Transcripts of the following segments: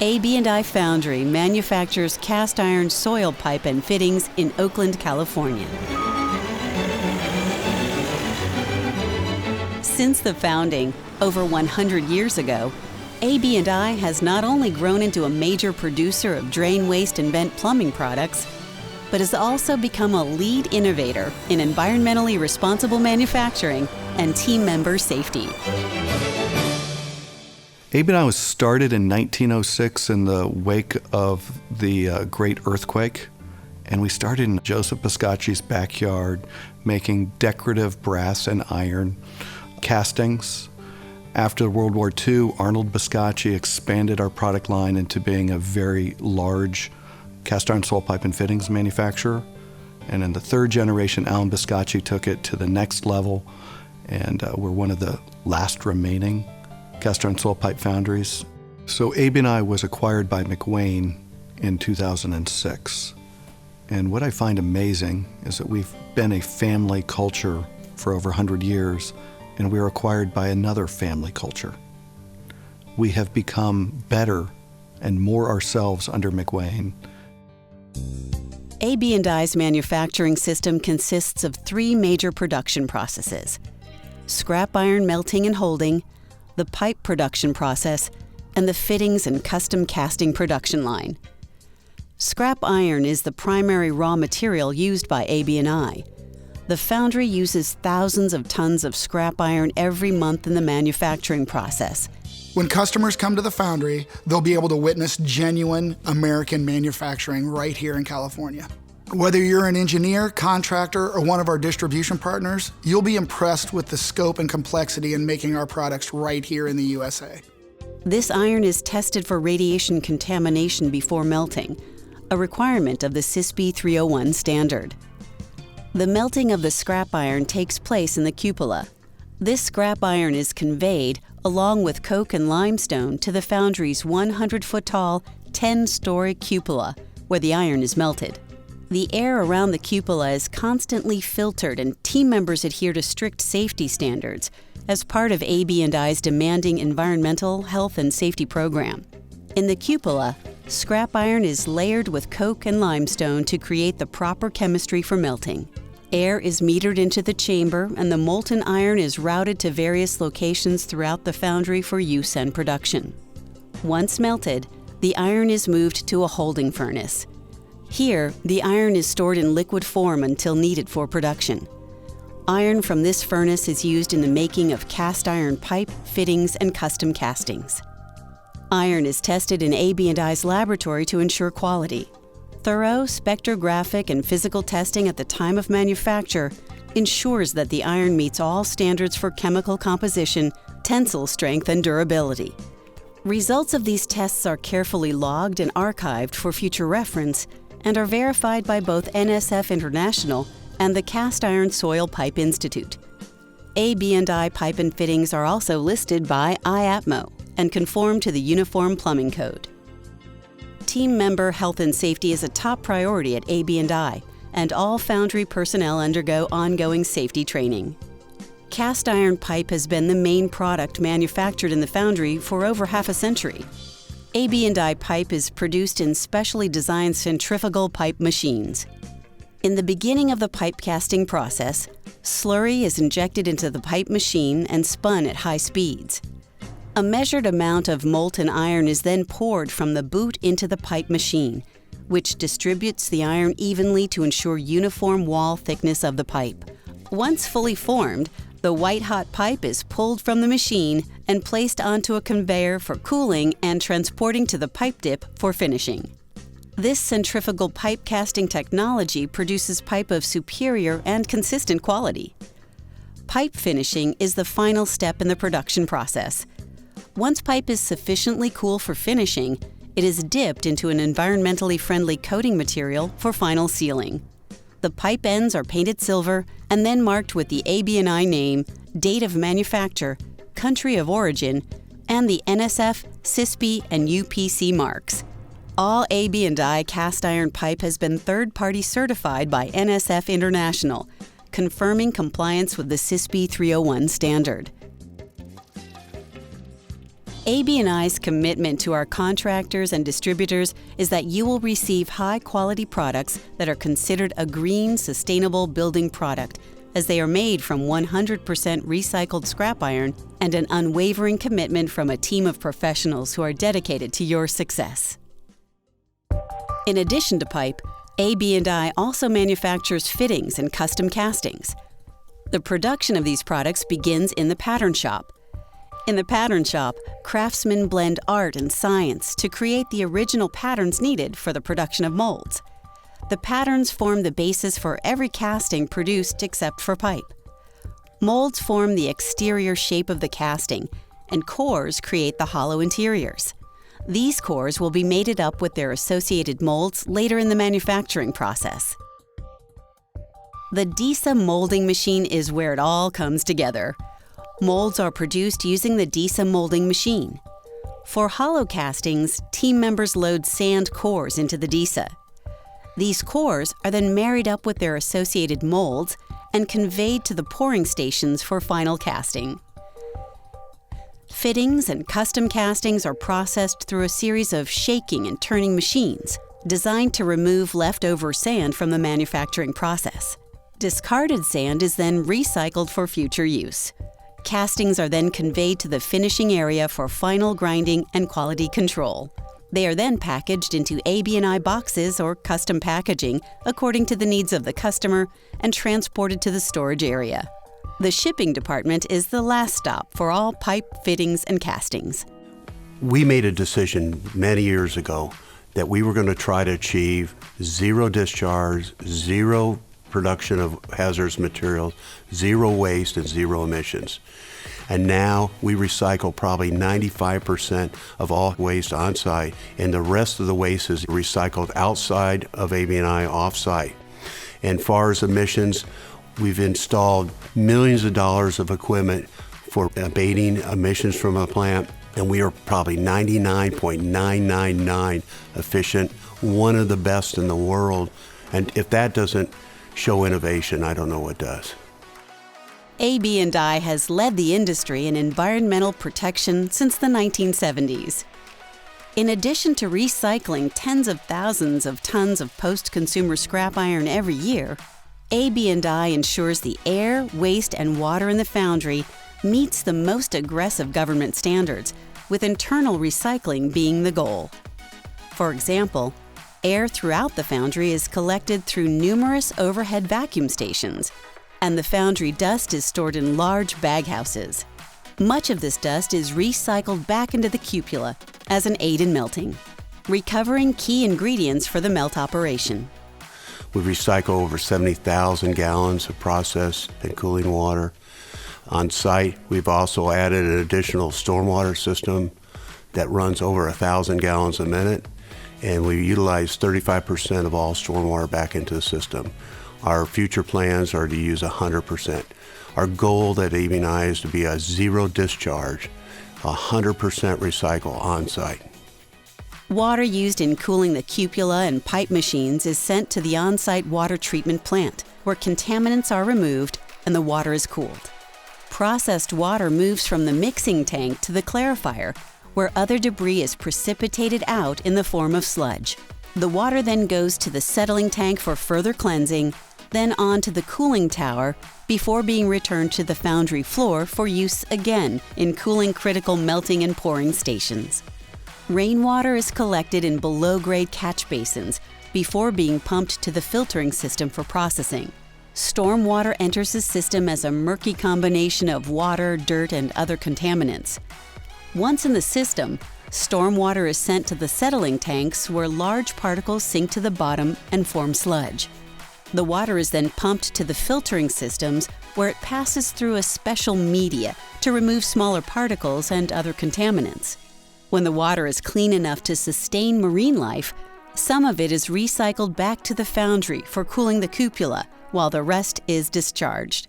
AB&I Foundry manufactures cast iron soil pipe and fittings in Oakland, California. Since the founding, over 100 years ago, AB&I has not only grown into a major producer of drain waste and vent plumbing products, but has also become a lead innovator in environmentally responsible manufacturing and team member safety. AB&I was started in 1906 in the wake of the Great Earthquake, and we started in Joseph Biscacci's backyard making decorative brass and iron castings. After World War II, Arnold Biscacci expanded our product line into being a very large cast iron soil pipe and fittings manufacturer. And in the third generation, Alan Biscacci took it to the next level, and we're one of the last remaining cast iron soil pipe foundries. So AB&I was acquired by McWane in 2006. And what I find amazing is that we've been a family culture for over 100 years, and we were acquired by another family culture. We have become better and more ourselves under McWane. AB&I's manufacturing system consists of 3 major production processes: scrap iron melting and holding, the pipe production process, and the fittings and custom casting production line. Scrap iron is the primary raw material used by AB&I. The foundry uses thousands of tons of scrap iron every month in the manufacturing process. When customers come to the foundry, they'll be able to witness genuine American manufacturing right here in California. Whether you're an engineer, contractor, or one of our distribution partners, you'll be impressed with the scope and complexity in making our products right here in the USA. This iron is tested for radiation contamination before melting, a requirement of the CISP 301 standard. The melting of the scrap iron takes place in the cupola. This scrap iron is conveyed, along with coke and limestone, to the foundry's 100-foot-tall, 10-story cupola, where the iron is melted. The air around the cupola is constantly filtered, and team members adhere to strict safety standards as part of AB&I's demanding environmental, health, and safety program. In the cupola, scrap iron is layered with coke and limestone to create the proper chemistry for melting. Air is metered into the chamber, and the molten iron is routed to various locations throughout the foundry for use and production. Once melted, the iron is moved to a holding furnace. Here, the iron is stored in liquid form until needed for production. Iron from this furnace is used in the making of cast iron pipe, fittings, and custom castings. Iron is tested in AB&I's laboratory to ensure quality. Thorough spectrographic and physical testing at the time of manufacture ensures that the iron meets all standards for chemical composition, tensile strength, and durability. Results of these tests are carefully logged and archived for future reference and are verified by both NSF International and the Cast Iron Soil Pipe Institute. AB&I pipe and fittings are also listed by IAPMO and conform to the Uniform Plumbing Code. Team member health and safety is a top priority at AB&I, and all foundry personnel undergo ongoing safety training. Cast iron pipe has been the main product manufactured in the foundry for over half a century. AB&I pipe is produced in specially designed centrifugal pipe machines. In the beginning of the pipe casting process, slurry is injected into the pipe machine and spun at high speeds. A measured amount of molten iron is then poured from the boot into the pipe machine, which distributes the iron evenly to ensure uniform wall thickness of the pipe. Once fully formed, the white-hot pipe is pulled from the machine and placed onto a conveyor for cooling and transporting to the pipe dip for finishing. This centrifugal pipe casting technology produces pipe of superior and consistent quality. Pipe finishing is the final step in the production process. Once pipe is sufficiently cool for finishing, it is dipped into an environmentally friendly coating material for final sealing. The pipe ends are painted silver and then marked with the AB&I name, date of manufacture, country of origin, and the NSF, CISP, and UPC marks. All AB&I cast iron pipe has been third-party certified by NSF International, confirming compliance with the CISP 301 standard. AB&I's commitment to our contractors and distributors is that you will receive high-quality products that are considered a green, sustainable building product, as they are made from 100% recycled scrap iron and an unwavering commitment from a team of professionals who are dedicated to your success. In addition to pipe, AB&I also manufactures fittings and custom castings. The production of these products begins in the pattern shop. In the pattern shop, craftsmen blend art and science to create the original patterns needed for the production of molds. The patterns form the basis for every casting produced except for pipe. Molds form the exterior shape of the casting, and cores create the hollow interiors. These cores will be mated up with their associated molds later in the manufacturing process. The DISA molding machine is where it all comes together. Molds are produced using the DISA molding machine. For hollow castings, team members load sand cores into the DISA. These cores are then married up with their associated molds and conveyed to the pouring stations for final casting. Fittings and custom castings are processed through a series of shaking and turning machines designed to remove leftover sand from the manufacturing process. Discarded sand is then recycled for future use. Castings are then conveyed to the finishing area for final grinding and quality control. They are then packaged into AB&I boxes or custom packaging according to the needs of the customer and transported to the storage area. The shipping department is the last stop for all pipe, fittings, and castings. We made a decision many years ago that we were going to try to achieve zero discharge, zero production of hazardous materials, zero waste, and zero emissions. And now we recycle probably 95% of all waste on site, and the rest of the waste is recycled outside of AB&I off-site. And far as emissions, we've installed millions of dollars of equipment for abating emissions from a plant, and we are probably 99.999 efficient, one of the best in the world. And if that doesn't show innovation, I don't know what does. AB&I has led the industry in environmental protection since the 1970s. In addition to recycling tens of thousands of tons of post-consumer scrap iron every year, AB&I ensures the air, waste, and water in the foundry meets the most aggressive government standards, with internal recycling being the goal. For example, air throughout the foundry is collected through numerous overhead vacuum stations, and the foundry dust is stored in large baghouses. Much of this dust is recycled back into the cupola as an aid in melting, recovering key ingredients for the melt operation. We recycle over 70,000 gallons of processed and cooling water. On site, we've also added an additional stormwater system that runs over 1,000 gallons a minute, and we utilize 35% of all stormwater back into the system. Our future plans are to use 100%. Our goal at AB&I is to be a zero discharge, 100% recycle on site. Water used in cooling the cupola and pipe machines is sent to the on-site water treatment plant, where contaminants are removed and the water is cooled. Processed water moves from the mixing tank to the clarifier, where other debris is precipitated out in the form of sludge. The water then goes to the settling tank for further cleansing, then on to the cooling tower before being returned to the foundry floor for use again in cooling critical melting and pouring stations. Rainwater is collected in below-grade catch basins before being pumped to the filtering system for processing. Stormwater enters the system as a murky combination of water, dirt, and other contaminants. Once in the system, stormwater is sent to the settling tanks where large particles sink to the bottom and form sludge. The water is then pumped to the filtering systems where it passes through a special media to remove smaller particles and other contaminants. When the water is clean enough to sustain marine life, some of it is recycled back to the foundry for cooling the cupola, while the rest is discharged.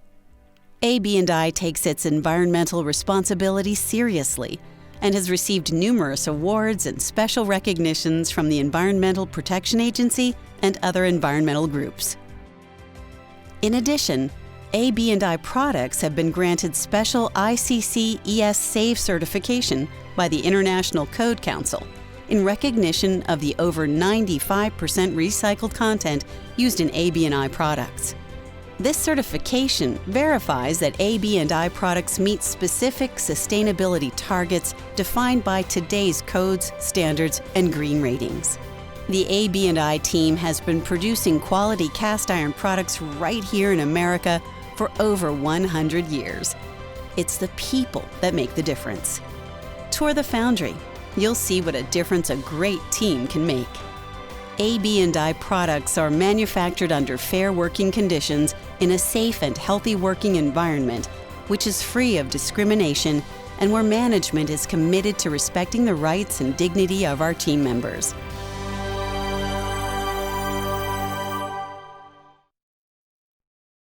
AB&I takes its environmental responsibility seriously and has received numerous awards and special recognitions from the Environmental Protection Agency and other environmental groups. In addition, AB&I products have been granted special ICC ES Save certification by the International Code Council in recognition of the over 95% recycled content used in AB&I products. This certification verifies that AB&I products meet specific sustainability targets defined by today's codes, standards, and green ratings. The AB&I team has been producing quality cast iron products right here in America for over 100 years. It's the people that make the difference. Tour the Foundry. You'll see what a difference a great team can make. AB&I products are manufactured under fair working conditions in a safe and healthy working environment, which is free of discrimination and where management is committed to respecting the rights and dignity of our team members.